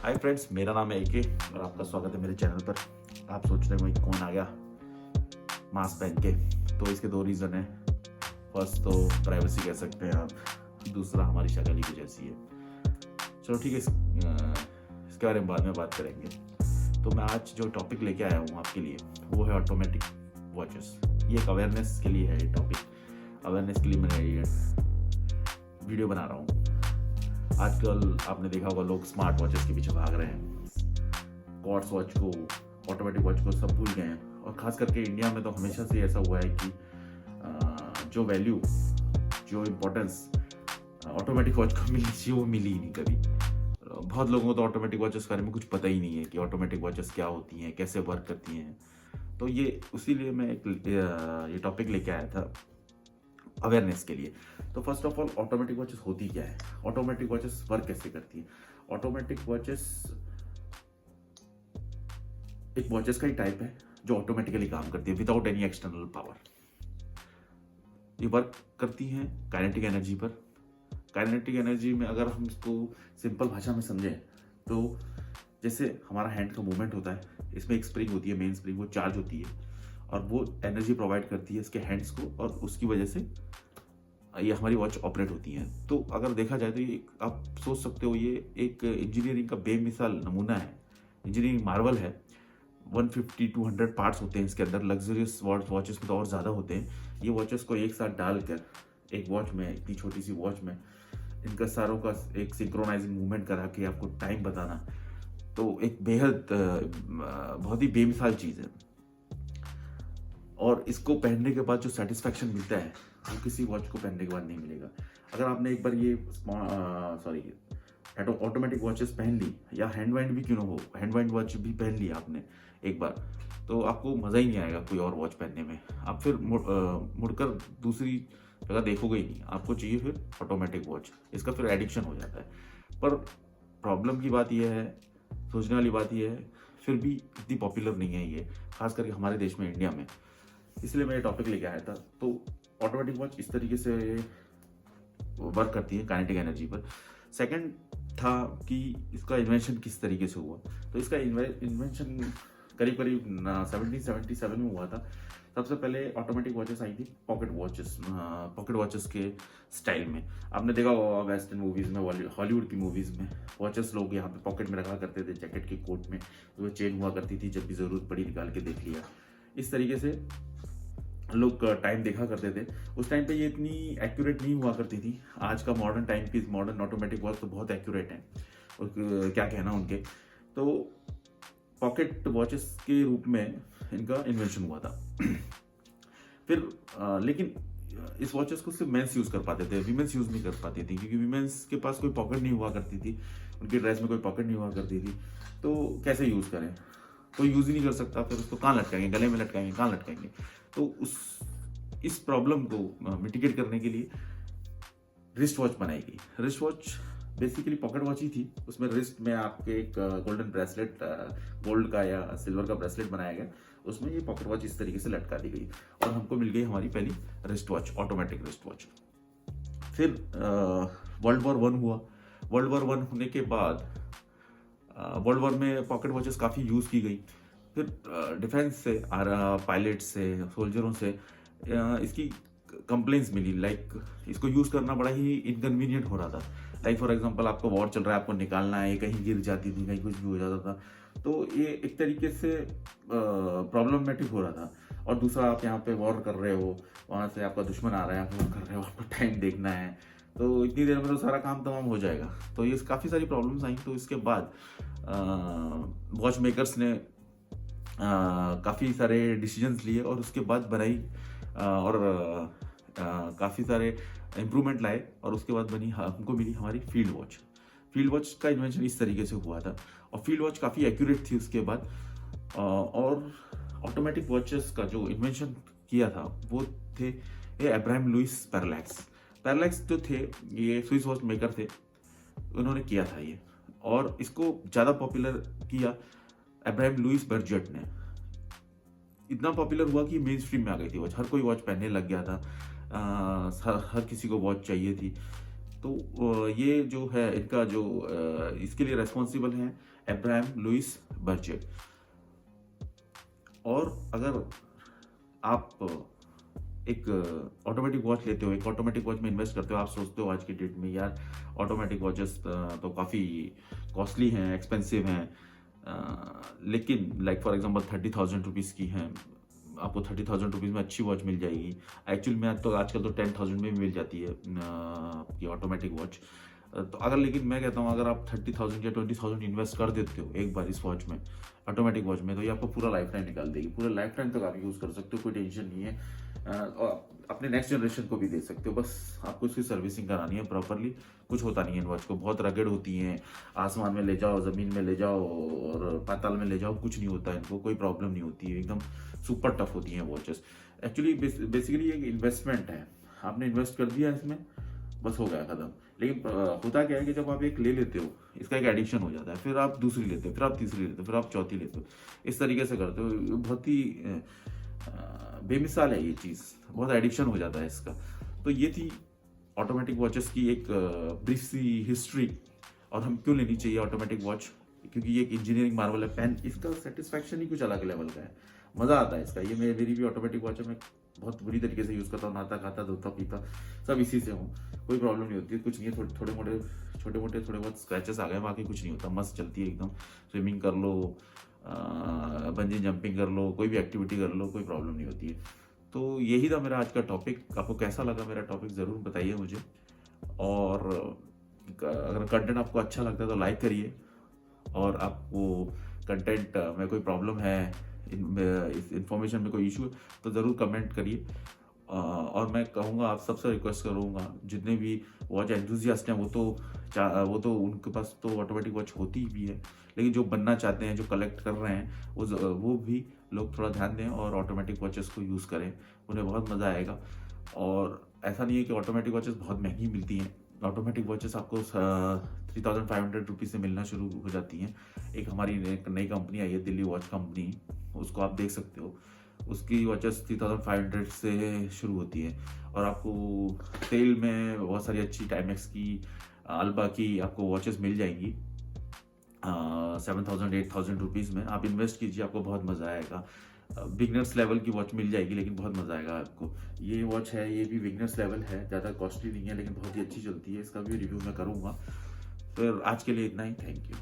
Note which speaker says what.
Speaker 1: Hi friends, मेरा नाम है एके और आपका स्वागत है मेरे चैनल पर। आप सोच रहे हो कौन आ गया मास्क पहन के। तो इसके दो रीज़न हैं। फर्स्ट तो प्राइवेसी कह सकते हैं आप, दूसरा हमारी शक्ल ही कुछ ऐसी है। चलो ठीक है, इसके बारे में बाद में बात करेंगे। तो मैं आज जो टॉपिक लेके आया हूँ आपके लिए वो है ऑटोमेटिक वॉचेस। ये एक अवेयरनेस के लिए है, ये टॉपिक अवेयरनेस के लिए मैंने ये वीडियो बना रहा हूँ। आजकल आपने देखा होगा लोग स्मार्ट वॉचेस के पीछे भाग रहे हैं, क्वार्ट्ज वॉच को, ऑटोमेटिक वॉच को सब भूल गए हैं। और ख़ास करके इंडिया में तो हमेशा से ऐसा हुआ है कि जो वैल्यू, जो इम्पोर्टेंस ऑटोमेटिक वॉच को मिली थी वो मिली ही नहीं कभी। बहुत लोगों को तो ऑटोमेटिक वॉचेस के बारे में कुछ पता ही नहीं है कि ऑटोमेटिक वॉचेस क्या होती हैं, कैसे वर्क करती हैं। तो ये उसीलिए मैं ये टॉपिक लेके आया था अवेयरनेस के लिए। तो first of all, automatic watches होती क्या है, ऑटोमेटिक वॉचेस वर्क कैसे करती है। ऑटोमेटिक वॉचेस एक वॉचेस का ही टाइप है जो ऑटोमेटिकली काम करती है विदाउट एनी एक्सटर्नल पावर। ये वर्क करती हैं काइनेटिक एनर्जी पर। काइनेटिक एनर्जी में अगर हम इसको सिंपल भाषा में समझें तो जैसे हमारा हैंड का मूवमेंट होता है, इसमें एक स्प्रिंग होती है, मेन स्प्रिंग, वो चार्ज होती है और वो एनर्जी प्रोवाइड करती है इसके हैंड्स को, और उसकी वजह से ये हमारी वॉच ऑपरेट होती है। तो अगर देखा जाए तो ये आप सोच सकते हो ये एक इंजीनियरिंग का बेमिसाल नमूना है, इंजीनियरिंग मार्वल है। 150-200 पार्ट्स होते हैं इसके अंदर। लग्जरियस वॉचेस में तो और ज़्यादा होते हैं। ये वॉचेस को एक साथ डालकर एक वॉच में, इतनी छोटी सी वॉच में, इनका सारों का एक सिंक्रोनाइजिंग मूवमेंट करा के आपको टाइम बताना, तो एक बेहद बहुत ही बेमिसाल चीज़ है। और इसको पहनने के बाद जो सेटिस्फैक्शन मिलता है वो किसी वॉच को पहनने के बाद नहीं मिलेगा। अगर आपने एक बार ये ऑटोमेटिक वॉचेस पहन ली, या हैंड वाइंड भी क्यों ना हो, हैंड वाइंड वॉच भी पहन ली आपने एक बार, तो आपको मज़ा ही नहीं आएगा कोई और वॉच पहनने में। आप फिर मुड़कर दूसरी जगह देखोगे ही नहीं। आपको चाहिए फिर ऑटोमेटिक वॉच। इसका फिर एडिक्शन हो जाता है। पर प्रॉब्लम की बात यह है, सोचने वाली बात यह है, फिर भी इतनी पॉपुलर नहीं है ये, खास करके हमारे देश में, इंडिया में। इसलिए मैं ये टॉपिक लेके आया था। तो ऑटोमेटिक वॉच इस तरीके से वर्क करती है काइनेटिक एनर्जी पर। सेकंड था कि इसका इन्वेंशन किस तरीके से हुआ। तो इसका इन्वेंशन करीब करीब 1777 में हुआ था। सबसे पहले ऑटोमेटिक वॉचेस आई थी पॉकेट वॉचेस के स्टाइल में। आपने देखा होगा वेस्टर्न मूवीज़ में, हॉलीवुड की मूवीज़ में वॉचेस लोग यहाँ पे पॉकेट में रखा करते थे, जैकेट के कोट में। तो वो चेन हुआ करती थी, जब भी ज़रूरत पड़ी निकाल के देख लिया। इस तरीके से लोग टाइम देखा करते थे। उस टाइम पे ये इतनी एक्यूरेट नहीं हुआ करती थी। आज का modern time piece, modern automatic watch तो बहुत एक्यूरेट है, और क्या कहना उनके। तो पॉकेट वॉचेस के रूप में इनका इन्वेंशन हुआ था। फिर लेकिन इस वॉचेस को सिर्फ मेंस यूज़ कर पाते थे, वीमेंस यूज़ नहीं कर पाती थी, क्योंकि वीमेंस के पास कोई पॉकेट नहीं हुआ करती थी, उनकी ड्रेस में कोई पॉकेट नहीं हुआ करती थी। तो कैसे यूज़ करें, कोई यूज़ ही नहीं कर सकता। फिर उसको कहाँ लटकाएंगे, गले में लटकाएंगे, कहाँ लटकाएंगे। तो इस प्रॉब्लम को मिटिगेट करने के लिए रिस्ट वॉच बनाई गई। Wrist watch basically pocket watch ही थी। उसमें रिस्ट में आपके एक गोल्डन ब्रेसलेट, गोल्ड का या सिल्वर का ब्रेसलेट बनाया गया, उसमें ये पॉकेट वॉच इस तरीके से लटका दी गई और हमको मिल गई हमारी पहली wrist watch, automatic wrist watch. फिर वर्ल्ड वॉर 1 हुआ। वर्ल्ड वॉर 1 होने के बाद वर्ल्ड वॉर में पॉकेट वॉचेस काफ़ी यूज़ की गई। फिर डिफेंस से, पायलट से, सोल्जरों से इसकी कंप्लेंट्स मिली। लाइक इसको यूज़ करना बड़ा ही इनकन्वीनियंट हो रहा था। लाइक फॉर एग्जांपल, आपको वॉर चल रहा है, आपको निकालना है, कहीं गिर जाती थी, कहीं कुछ भी हो जाता था। तो ये एक तरीके से प्रॉब्लमेटिक हो रहा था। और दूसरा, आप यहाँ पे वॉर कर रहे हो, वहाँ से आपका दुश्मन आ रहा है, आप वॉर कर रहे हो, आपको टाइम देखना है, तो इतनी देर में तो सारा काम तमाम हो जाएगा। तो ये काफ़ी सारी प्रॉब्लम्स आई। तो इसके बाद वॉच मेकर्स ने काफ़ी सारे डिसीजंस लिए और उसके बाद बनाई और काफ़ी सारे इम्प्रूवमेंट लाए, और उसके बाद बनी, हमको मिली हमारी फील्ड वॉच। फील्ड वॉच का इन्वेंशन इस तरीके से हुआ था, और फील्ड वॉच काफ़ी एक्यूरेट थी उसके बाद। और ऑटोमेटिक वॉचेस का जो इन्वेंशन किया था वो थे ये अब्राहम लुइस पैरलैक्स। पैरलैक्स जो थे, ये स्विस वॉच मेकर थे, उन्होंने किया था ये। और इसको ज़्यादा पॉपुलर किया अब्राहम लुइस बर्जेट ने। इतना पॉपुलर हुआ कि मेन स्ट्रीम में आ गई थी वॉच, हर कोई वॉच पहनने लग गया था। हर किसी को वॉच चाहिए थी। तो ये जो है इनका जो इसके लिए रेस्पॉन्सिबल हैं एब्राहम लुइस बर्जे। और अगर आप एक ऑटोमेटिक वॉच लेते हो, एक ऑटोमेटिक वॉच में इन्वेस्ट करते हो, आप सोचते हो आज की डेट में यार ऑटोमेटिक वॉचेस तो काफ़ी कॉस्टली हैं, एक्सपेंसिव हैं, लेकिन लाइक फॉर एग्जांपल 30,000 रुपीज़ की हैं, आपको 30,000 रुपीज़ में अच्छी वॉच मिल जाएगी। एक्चुअली में तो आजकल तो 10,000 में भी मिल जाती है आपकी ऑटोमेटिक वॉच। तो अगर, लेकिन मैं कहता हूँ अगर आप 30,000 या 20,000 इन्वेस्ट कर देते हो एक बार इस वॉच में, ऑटोमेटिक वॉच में, तो ये आपको पूरा लाइफ टाइम निकाल देगी। पूरा लाइफ टाइम तक आप यूज़ कर सकते हो, कोई टेंशन नहीं है। और अपने नेक्स्ट जनरेशन को भी दे सकते हो। बस आपको उसकी सर्विसिंग करानी है प्रॉपरली। कुछ होता नहीं है इन वॉच को, बहुत रगड़ होती हैं, आसमान में ले जाओ, ज़मीन में ले जाओ और पाताल में ले जाओ, कुछ नहीं होता है इनको, कोई प्रॉब्लम नहीं होती है, एकदम सुपर टफ होती हैं वॉचेस। एक्चुअली बेसिकली एक इन्वेस्टमेंट है, आपने इन्वेस्ट कर दिया इसमें, बस हो गया खत्म। लेकिन होता क्या है कि जब आप एक ले लेते हो, इसका एक एडिक्शन हो जाता है, फिर आप दूसरी लेते हो, फिर आप तीसरी लेते हो, फिर आप चौथी लेते हो, इस तरीके से करते हो। बहुत ही बेमिसाल है ये चीज़, बहुत एडिक्शन हो जाता है इसका। तो ये थी ऑटोमेटिक वॉचेस की एक ब्रीफ सी हिस्ट्री, और हम क्यों लेनी चाहिए ऑटोमेटिक वॉच, क्योंकि ये एक इंजीनियरिंग मार्वल है। पेन, इसका सेटिस्फैक्शन ही कुछ अलग लेवल का है, मज़ा आता है इसका। ये मेरी भी ऑटोमेटिक वॉच है, मैं बहुत बुरी तरीके से यूज़ करता हूँ, नहाता खाता धोता पीता सब इसी से हूँ, कोई प्रॉब्लम नहीं होती है, कुछ नहीं है। छोटे मोटे थोड़े बहुत स्क्रैचेस आ गए, बाकी कुछ नहीं होता, मस्त चलती है एकदम। स्विमिंग कर लो, बंजी जंपिंग कर लो, कोई भी एक्टिविटी कर लो, कोई प्रॉब्लम नहीं होती है। तो यही था मेरा आज का टॉपिक। आपको कैसा लगा मेरा टॉपिक ज़रूर बताइए मुझे, और अगर कंटेंट आपको अच्छा लगता है तो लाइक करिए, और आपको कंटेंट में कोई प्रॉब्लम है, इस इंफॉर्मेशन में कोई इशू है तो ज़रूर कमेंट करिए। और मैं कहूँगा, आप सबसे रिक्वेस्ट करूँगा, जितने भी वॉच एंथुजियास्ट हैं वो तो उनके पास तो ऑटोमेटिक वॉच होती भी है, लेकिन जो बनना चाहते हैं, जो कलेक्ट कर रहे हैं, वो भी लोग थोड़ा ध्यान दें और ऑटोमेटिक वॉचेस को यूज़ करें, उन्हें बहुत मज़ा आएगा। और ऐसा नहीं है कि ऑटोमेटिक वॉचेस बहुत महंगी मिलती हैं, ऑटोमेटिक वॉचेस आपको 3,500 रुपीज़ से मिलना शुरू हो जाती हैं। एक हमारी एक नई कंपनी आई है, दिल्ली वॉच कंपनी, उसको आप देख सकते हो, उसकी वॉचेस 3,500 से शुरू होती है। और आपको सेल में बहुत सारी अच्छी टाइमेक्स की, अल्बा की आपको वॉचेस मिल जाएंगी 7,000 8,000 रुपीज़ में। आप इन्वेस्ट कीजिए, आपको बहुत मज़ा आएगा। बिगनर्स लेवल की वॉच मिल जाएगी, लेकिन बहुत मज़ा आएगा आपको। ये वॉच है, ये भी बिगनर्स लेवल है, ज़्यादा कॉस्टली नहीं है, लेकिन बहुत ही अच्छी चलती है, इसका भी रिव्यू मैं करूँगा। फिर आज के लिए इतना ही, थैंक यू।